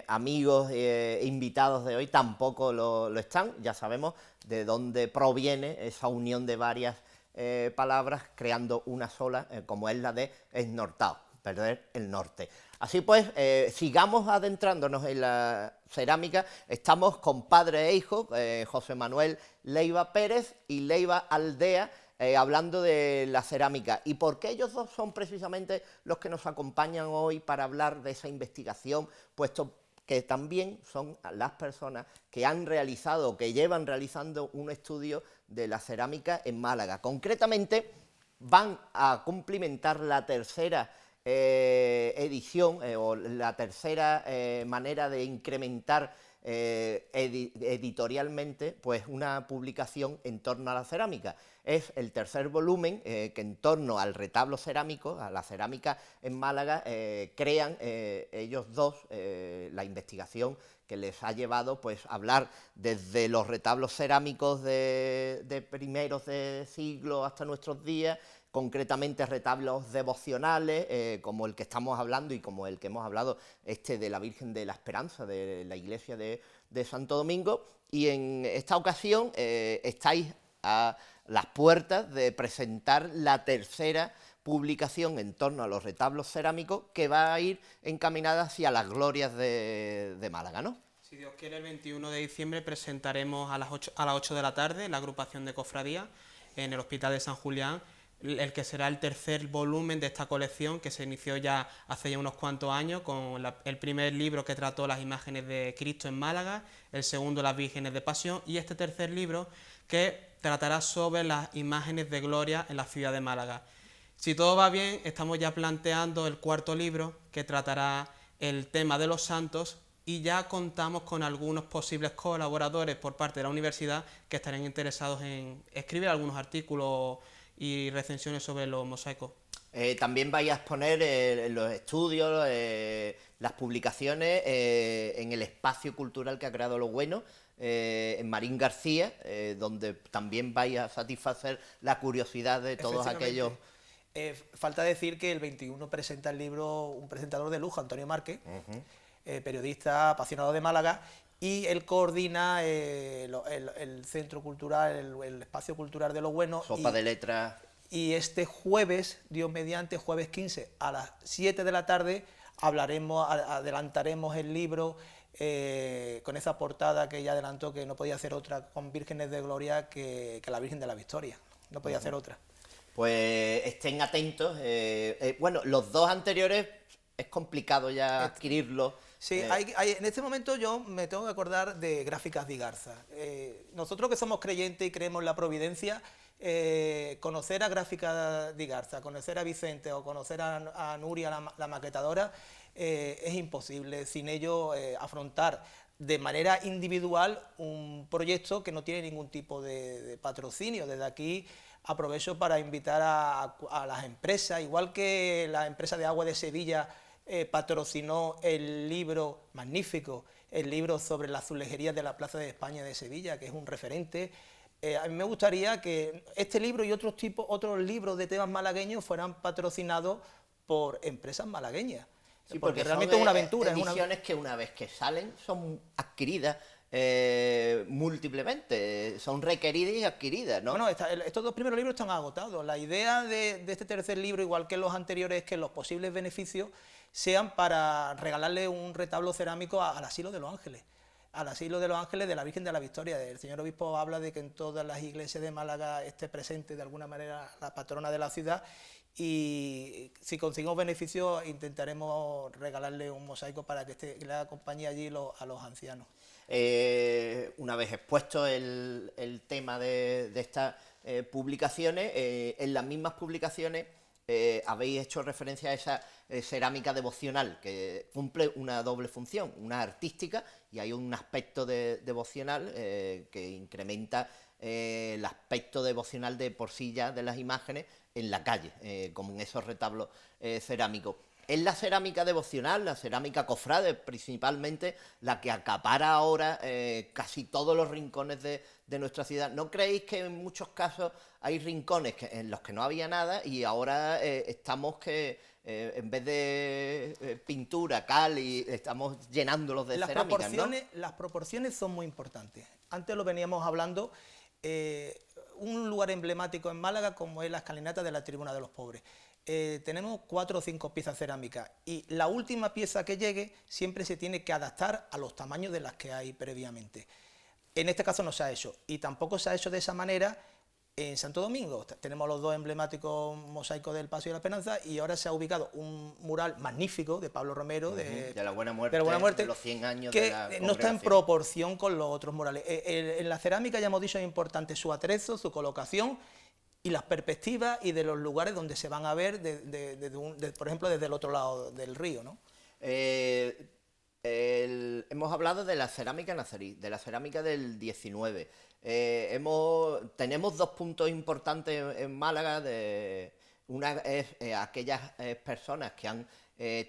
amigos invitados de hoy tampoco lo están. Ya sabemos de dónde proviene esa unión de varias palabras creando una sola, como es la de esnortado, perder el norte. Así pues, sigamos adentrándonos en la cerámica. Estamos con padre e hijo, José Manuel Leiva Pérez y Leiva Aldea, hablando de la cerámica. ¿Y por qué ellos dos son precisamente los que nos acompañan hoy para hablar de esa investigación, puesto que también son las personas que han realizado o que llevan realizando un estudio de la cerámica en Málaga. Concretamente, van a cumplimentar la tercera edición o la tercera manera de incrementar editorialmente pues una publicación en torno a la cerámica. Es el tercer volumen que en torno al retablo cerámico, a la cerámica en Málaga, crean ellos dos la investigación que les ha llevado pues, a hablar desde los retablos cerámicos de primeros de siglo hasta nuestros días, concretamente retablos devocionales, como el que estamos hablando y como el que hemos hablado, de la Virgen de la Esperanza, de la iglesia de Santo Domingo, y en esta ocasión estáis a las puertas de presentar la tercera publicación en torno a los retablos cerámicos que va a ir encaminada hacia las glorias de Málaga, ¿no? Si Dios quiere, el 21 de diciembre presentaremos a las 8 de la tarde la agrupación de cofradía en el Hospital de San Julián, el que será el tercer volumen de esta colección que se inició ya hace ya unos cuantos años con el primer libro que trató las imágenes de Cristo en Málaga, el segundo las vírgenes de Pasión y este tercer libro que tratará sobre las imágenes de gloria en la ciudad de Málaga. Si todo va bien, estamos ya planteando el cuarto libro que tratará el tema de los santos y ya contamos con algunos posibles colaboradores por parte de la universidad que estarán interesados en escribir algunos artículos y recensiones sobre los mosaicos. También vais a exponer los estudios, las publicaciones en el espacio cultural que ha creado Lo Bueno, en Marín García, donde también vais a satisfacer la curiosidad de todos aquellos. Falta decir que el 21 presenta el libro un presentador de lujo, Antonio Márquez, periodista apasionado de Málaga, y él coordina el centro cultural, el espacio cultural de Lo Bueno. Sopa de Letras. Y este jueves, Dios mediante, jueves 15, a las 7 de la tarde, adelantaremos el libro con esa portada que ella adelantó, que no podía hacer otra, con vírgenes de gloria que la Virgen de la Victoria, no podía hacer otra. Pues estén atentos. Bueno, los dos anteriores es complicado ya adquirirlos. Sí, en este momento yo me tengo que acordar de Gráficas Di Garza. Nosotros que somos creyentes y creemos en la providencia, conocer a Gráficas Di Garza, conocer a Vicente o conocer a Nuria, la maquetadora, es imposible sin ello afrontar de manera individual un proyecto que no tiene ningún tipo de patrocinio. Desde aquí aprovecho para invitar a las empresas, igual que la empresa de agua de Sevilla patrocinó el libro magnífico, el libro sobre las azulejerías de la Plaza de España de Sevilla, que es un referente. A mí me gustaría que este libro y otros libros de temas malagueños fueran patrocinados por empresas malagueñas. Sí, porque realmente es una aventura. Ediciones que una vez que salen son adquiridas múltiplemente, son requeridas y adquiridas, ¿no? Bueno, estos dos primeros libros están agotados. La idea de este tercer libro, igual que los anteriores, es que los posibles beneficios sean para regalarle un retablo cerámico al Asilo de los Ángeles. Al Asilo de los Ángeles de la Virgen de la Victoria. El señor obispo habla de que en todas las iglesias de Málaga esté presente de alguna manera la patrona de la ciudad, y si conseguimos beneficios intentaremos regalarle un mosaico para que le haga compañía allí a los ancianos. Una vez expuesto el tema de estas publicaciones, en las mismas publicaciones habéis hecho referencia a esa cerámica devocional que cumple una doble función, una artística, y hay un aspecto devocional que incrementa el aspecto devocional de por sí ya de las imágenes en la calle, como en esos retablos cerámicos. Es la cerámica devocional, la cerámica cofrade principalmente, la que acapara ahora casi todos los rincones de nuestra ciudad. ¿No creéis que en muchos casos hay rincones en los que no había nada y ahora estamos en vez de pintura, cal, y estamos llenándolos de cerámica, ¿no? Las proporciones son muy importantes. Antes lo veníamos hablando, un lugar emblemático en Málaga como es la escalinata de la Tribuna de los Pobres. Tenemos 4 o 5 piezas cerámicas y la última pieza que llegue siempre se tiene que adaptar a los tamaños de las que hay previamente. En este caso no se ha hecho, y tampoco se ha hecho de esa manera En Santo Domingo tenemos los dos emblemáticos mosaicos del Paso de la Esperanza, y ahora se ha ubicado un mural magnífico de Pablo Romero, de la Buena Muerte, de los 100 años que de la no está en congregación. proporción con los otros murales. En la cerámica, ya hemos dicho, es importante su atrezo, su colocación y las perspectivas y de los lugares donde se van a ver, por ejemplo, desde el otro lado del río, ¿no? Hemos hablado de la cerámica nazarí, de la cerámica del 19. Tenemos dos puntos importantes en Málaga. Una es aquellas personas que han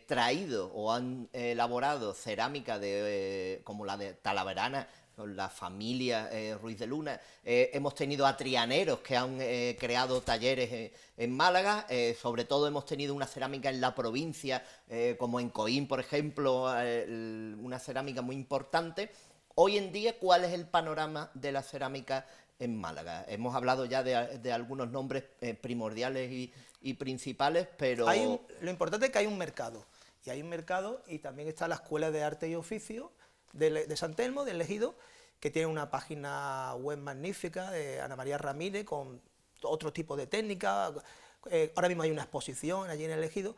traído o han elaborado cerámica como la de Talaverana, con la familia Ruiz de Luna. Hemos tenido a trianeros que han creado talleres en Málaga. Sobre todo hemos tenido una cerámica en la provincia, como en Coín, por ejemplo, una cerámica muy importante. Hoy en día, ¿cuál es el panorama de la cerámica en Málaga? Hemos hablado ya de algunos nombres primordiales y principales, pero... Lo importante es que hay un mercado, y también está la Escuela de Arte y Oficio de San Telmo, del Ejido, que tiene una página web magnífica de Ana María Ramírez, con otro tipo de técnicas. Ahora mismo hay una exposición allí en el Ejido.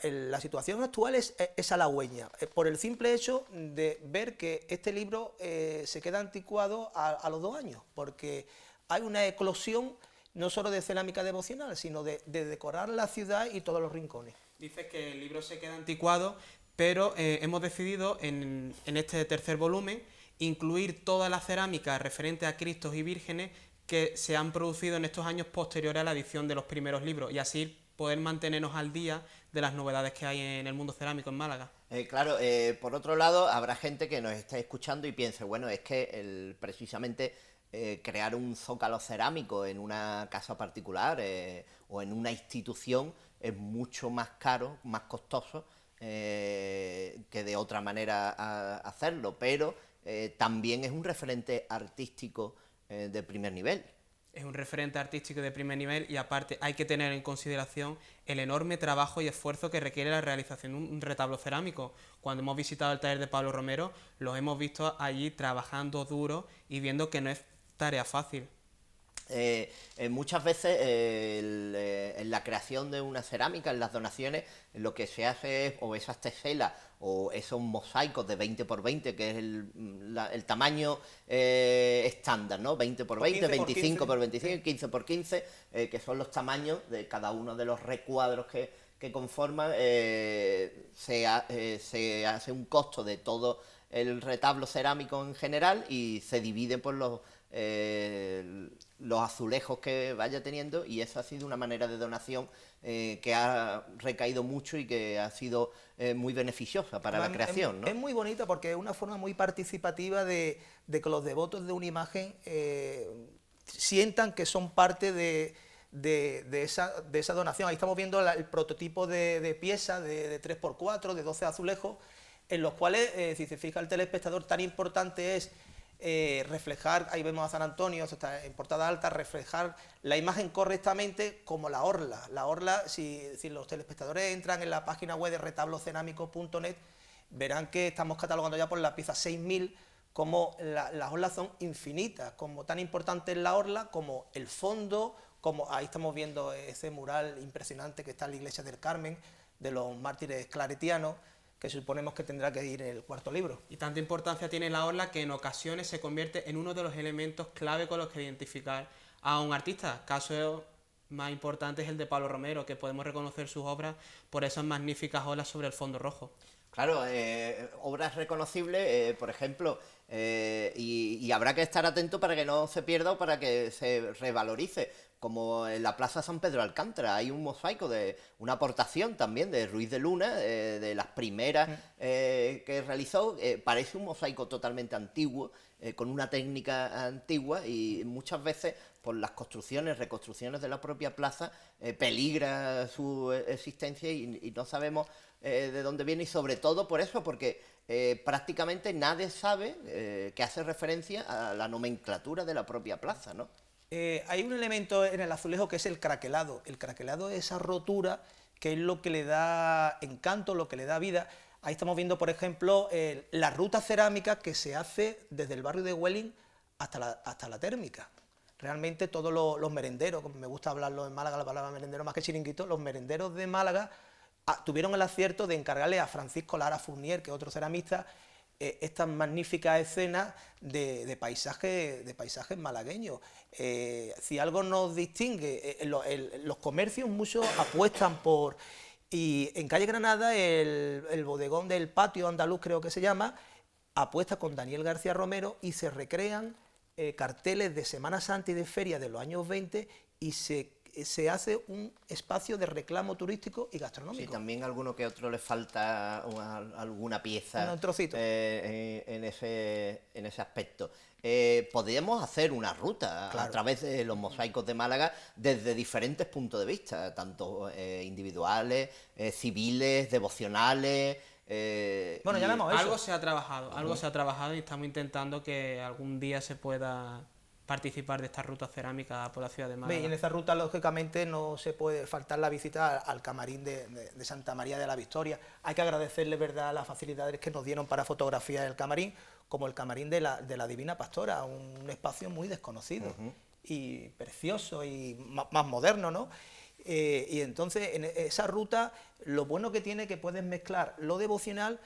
La situación actual es halagüeña, por el simple hecho de ver que este libro se queda anticuado a los 2 años, porque hay una eclosión no solo de cerámica devocional, sino de decorar la ciudad y todos los rincones. Dices que el libro se queda anticuado, pero hemos decidido en este tercer volumen incluir toda la cerámica referente a Cristos y vírgenes que se han producido en estos años posteriores a la edición de los primeros libros, y así poder mantenernos al día de las novedades que hay en el mundo cerámico en Málaga. Claro, por otro lado, habrá gente que nos está escuchando y piense, bueno, es que precisamente crear un zócalo cerámico en una casa particular o en una institución es mucho más caro, más costoso que de otra manera hacerlo, pero también es un referente artístico de primer nivel. Es un referente artístico de primer nivel, y aparte hay que tener en consideración el enorme trabajo y esfuerzo que requiere la realización de un retablo cerámico. Cuando hemos visitado el taller de Pablo Romero, los hemos visto allí trabajando duro y viendo que no es tarea fácil. Muchas veces en la creación de una cerámica, en las donaciones, lo que se hace es o esas teselas o esos mosaicos de 20 por 20, que es el tamaño estándar, ¿no? 20 por 20, 25 por 25, 15 por 15, que son los tamaños de cada uno de los recuadros que conforman. Se hace un costo de todo el retablo cerámico en general y se divide por los azulejos que vaya teniendo, y esa ha sido una manera de donación que ha recaído mucho y que ha sido muy beneficiosa para la creación, ¿no? Es muy bonita porque es una forma muy participativa de que los devotos de una imagen sientan que son parte de esa donación. Ahí estamos viendo el prototipo de pieza de 3×4, de 12 azulejos, en los cuales, si se fija el telespectador, tan importante es reflejar, ahí vemos a San Antonio, está en portada alta, reflejar la imagen correctamente, como la orla. La orla, si los telespectadores entran en la página web de retablocerámico.net, verán que estamos catalogando ya por la pieza 6000, como las orlas son infinitas, como tan importante es la orla como el fondo, como ahí estamos viendo ese mural impresionante que está en la iglesia del Carmen, de los mártires claretianos, que suponemos que tendrá que ir en el cuarto libro. Y tanta importancia tiene la orla que en ocasiones se convierte en uno de los elementos clave con los que identificar a un artista. Caso más importante es el de Pablo Romero, que podemos reconocer sus obras por esas magníficas olas sobre el fondo rojo. Claro, obras reconocibles, por ejemplo, y habrá que estar atento para que no se pierda o para que se revalorice. Como en la Plaza San Pedro Alcántara hay un mosaico de una aportación también de Ruiz de Luna, de las primeras que realizó. Parece un mosaico totalmente antiguo, con una técnica antigua, y muchas veces por las reconstrucciones de la propia plaza, peligra su existencia y no sabemos de dónde viene, y sobre todo por eso, porque prácticamente nadie sabe que hace referencia a la nomenclatura de la propia plaza, ¿no? Hay un elemento en el azulejo que es el craquelado. El craquelado es esa rotura que es lo que le da encanto, lo que le da vida. Ahí estamos viendo, por ejemplo, la ruta cerámica que se hace desde el barrio de Welling hasta la térmica. realmente todos los merenderos, como me gusta hablarlo en Málaga, la palabra merendero más que chiringuito, los merenderos de Málaga tuvieron el acierto de encargarle a Francisco Lara Fournier, que es otro ceramista, estas magníficas escenas de paisajes malagueños. Si algo nos distingue, los comercios muchos apuestan por... Y en calle Granada, el bodegón del Patio Andaluz, creo que se llama, apuesta con Daniel García Romero y se recrean carteles de Semana Santa y de feria de los años 20 y se hace un espacio de reclamo turístico y gastronómico. Sí, también a alguno que otro le falta alguna pieza un trocito. En ese aspecto. Podríamos hacer una ruta a través de los mosaicos de Málaga desde diferentes puntos de vista, tanto individuales, civiles, devocionales. Bueno, ya lo hemos hecho. Algo se ha trabajado y estamos intentando que algún día se pueda participar de esta ruta cerámica por la ciudad de Málaga. Y en esta ruta, lógicamente, no se puede faltar la visita al camarín de Santa María de la Victoria. Hay que agradecerle, ¿verdad?, las facilidades que nos dieron para fotografiar el camarín, como el camarín de la Divina Pastora, un espacio muy desconocido y precioso y más moderno, ¿no? Y entonces, en esa ruta, lo bueno que tiene es que puedes mezclar lo devocional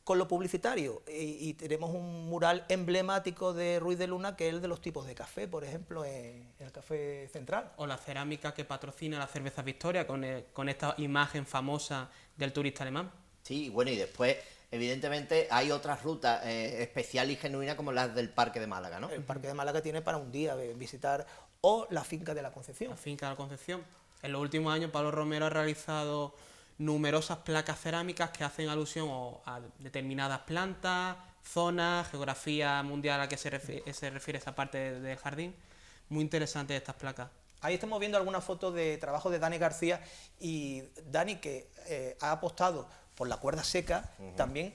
con lo publicitario, y tenemos un mural emblemático de Ruiz de Luna, que es el de los tipos de café, por ejemplo, en el Café Central. O la cerámica que patrocina la Cerveza Victoria, con esta imagen famosa del turista alemán. Sí, bueno, y después, evidentemente, hay otras rutas especiales y genuinas como las del Parque de Málaga, ¿no? El Parque de Málaga tiene para un día visitar, o la Finca de la Concepción. La Finca de la Concepción. En los últimos años, Pablo Romero ha realizado numerosas placas cerámicas que hacen alusión a determinadas plantas, zonas, geografía mundial a la que se refiere esa parte del jardín. Muy interesantes estas placas. Ahí estamos viendo algunas fotos de trabajo de Dani García, y Dani, que ha apostado por la cuerda seca, también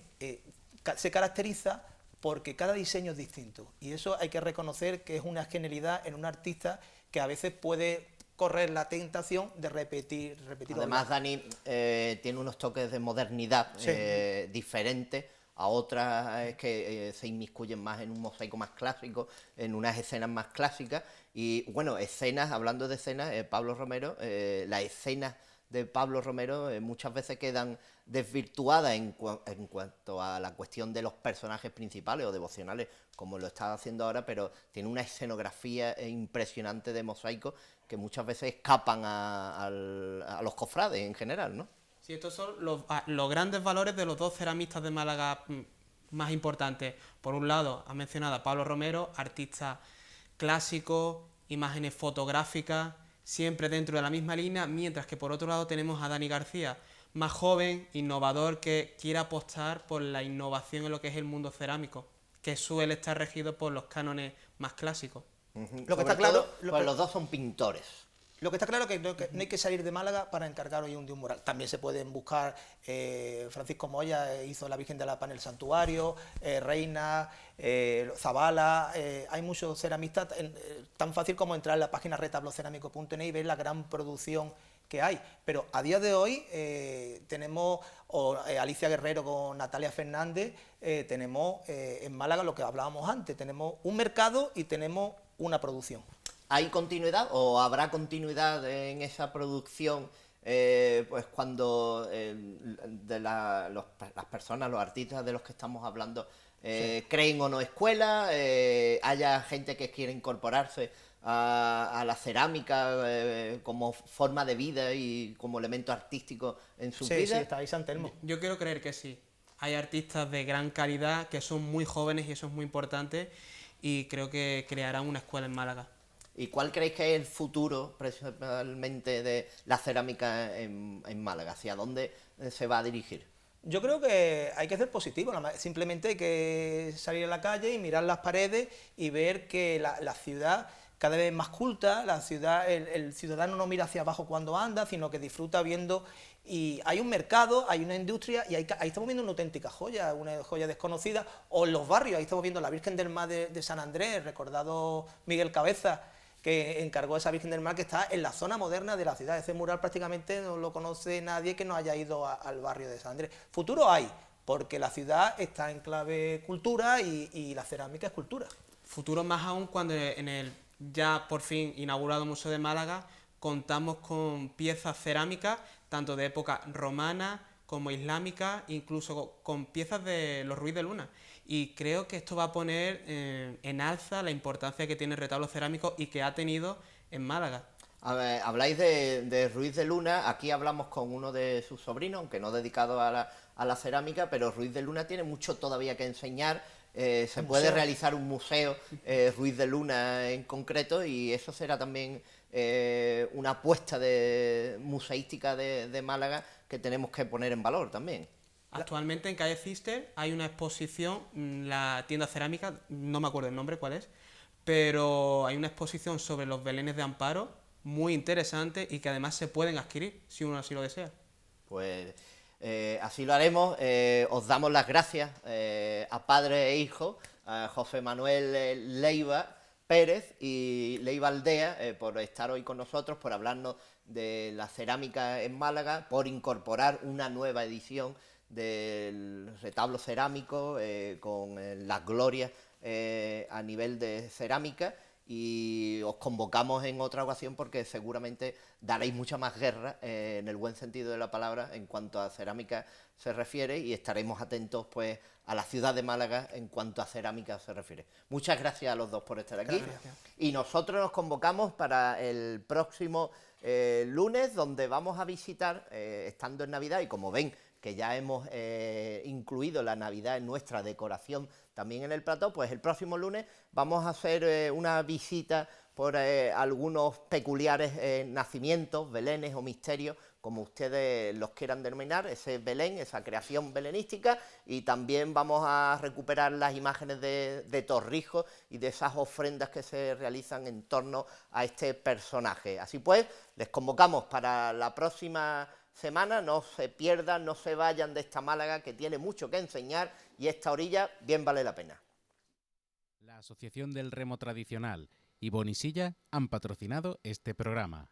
se caracteriza porque cada diseño es distinto, y eso hay que reconocer que es una genialidad en un artista que a veces puede correr la tentación de repetir. Además, Dani tiene unos toques de modernidad diferentes a otras que se inmiscuyen más en un mosaico más clásico, en unas escenas más clásicas. Y bueno, hablando de escenas, Pablo Romero, las escenas de Pablo Romero muchas veces quedan desvirtuadas en cuanto a la cuestión de los personajes principales o devocionales, como lo está haciendo ahora, pero tiene una escenografía impresionante de mosaico que muchas veces escapan a los cofrades en general, ¿no? Sí, estos son los grandes valores de los dos ceramistas de Málaga más importantes. Por un lado, ha mencionado a Pablo Romero, artista clásico, imágenes fotográficas, siempre dentro de la misma línea, mientras que por otro lado tenemos a Dani García, más joven, innovador, que quiere apostar por la innovación en lo que es el mundo cerámico, que suele estar regido por los cánones más clásicos. Lo que está claro, los dos son pintores. Lo que está claro es que no hay que salir de Málaga para encargar hoy de un mural. También se pueden buscar, Francisco Moya hizo la Virgen de la Paz en el Santuario, Reina, Zabala, hay muchos ceramistas, tan fácil como entrar en la página retablocerámico.net y ver la gran producción que hay. Pero a día de hoy tenemos Alicia Guerrero con Natalia Fernández, tenemos en Málaga lo que hablábamos antes, tenemos un mercado y tenemos una producción. ¿Hay continuidad o habrá continuidad en esa producción pues cuando las personas, los artistas de los que estamos hablando creen o no escuela, haya gente que quiera incorporarse a la cerámica como forma de vida y como elemento artístico en su vida? Sí, está ahí San Telmo. Yo quiero creer que sí. Hay artistas de gran calidad que son muy jóvenes y eso es muy importante, y creo que crearán una escuela en Málaga. ¿Y cuál creéis que es el futuro principalmente de la cerámica en Málaga? ¿Hacia dónde se va a dirigir? Yo creo que hay que ser positivo, simplemente hay que salir a la calle y mirar las paredes y ver que la ciudad cada vez es más culta, la ciudad, el ciudadano no mira hacia abajo cuando anda, sino que disfruta viendo, y hay un mercado, hay una industria, y ahí estamos viendo una auténtica joya, una joya desconocida, o en los barrios, ahí estamos viendo la Virgen del Mar de San Andrés, recordado Miguel Cabeza, que encargó esa Virgen del Mar, que está en la zona moderna de la ciudad. Ese mural prácticamente no lo conoce nadie que no haya ido al barrio de San Andrés. Futuro hay, porque la ciudad está en clave cultura y la cerámica es cultura. Futuro más aún cuando en el ya por fin inaugurado Museo de Málaga, contamos con piezas cerámicas, tanto de época romana como islámica, incluso con piezas de los Ruiz de Luna. Y creo que esto va a poner en alza la importancia que tiene el retablo cerámico y que ha tenido en Málaga. A ver, habláis de Ruiz de Luna, aquí hablamos con uno de sus sobrinos, aunque no dedicado a la cerámica, pero Ruiz de Luna tiene mucho todavía que enseñar. Se puede realizar un museo Ruiz de Luna en concreto, y eso será también una apuesta museística de Málaga que tenemos que poner en valor también. Actualmente en calle Cister hay una exposición, la tienda cerámica, no me acuerdo el nombre cuál es, pero hay una exposición sobre los belenes de Amparo, muy interesante, y que además se pueden adquirir si uno así lo desea. Pues así lo haremos. Os damos las gracias a padre e hijo, a José Manuel Leiva Pérez y Leiva Aldea, por estar hoy con nosotros, por hablarnos de la cerámica en Málaga, por incorporar una nueva edición del retablo cerámico con las glorias a nivel de cerámica. Y os convocamos en otra ocasión porque seguramente daréis mucha más guerra en el buen sentido de la palabra en cuanto a cerámica se refiere, y estaremos atentos pues a la ciudad de Málaga en cuanto a cerámica se refiere. Muchas gracias a los dos por estar aquí. Gracias. Y nosotros nos convocamos para el próximo lunes, donde vamos a visitar, estando en Navidad, y como ven que ya hemos incluido la Navidad en nuestra decoración también en el plató, pues el próximo lunes vamos a hacer una visita por algunos peculiares nacimientos, belenes o misterios, como ustedes los quieran denominar, ese Belén, esa creación belenística, y también vamos a recuperar las imágenes de Torrijos y de esas ofrendas que se realizan en torno a este personaje. Así pues, les convocamos para la próxima semana. No se pierdan, no se vayan de esta Málaga, que tiene mucho que enseñar, y esta orilla bien vale la pena. La Asociación del Remo Tradicional y Bonisilla han patrocinado este programa.